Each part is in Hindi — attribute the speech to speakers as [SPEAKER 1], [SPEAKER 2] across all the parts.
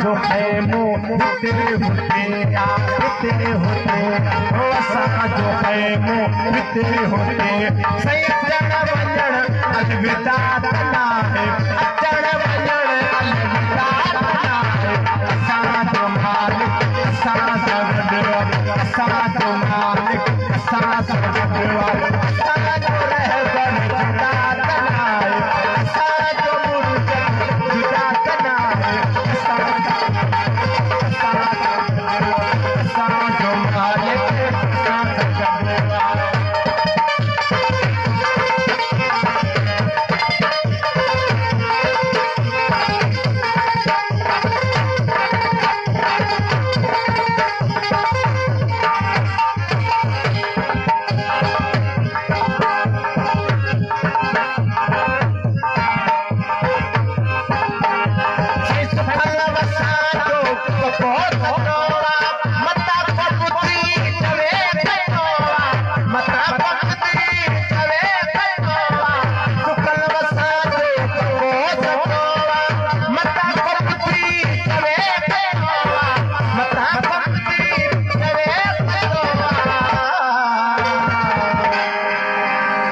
[SPEAKER 1] जो खैमो तेरे होते हो असा जो खैमो तेरे होते सही अचण वञण अलविदा तना है अचण वञण अलविदा तना है असां जो मालिक असां सां गॾु असां जो मालिक असां सां गॾु असां जो रहबर जुदा तना है असां जो मुर्शद जुदा तना है असां जो मालिक असां सां गॾु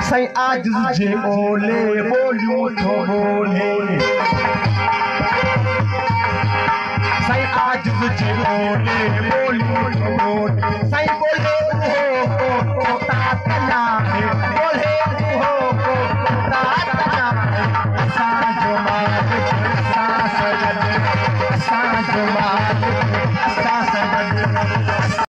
[SPEAKER 1] सही आज जे ओले बोलियूं तो बोले सही आज जे ओले बोलियूं तो बोले सही बोले हो तातना बोले हो तातना असां जो मालिक असां सां गॾु असां जो मालिक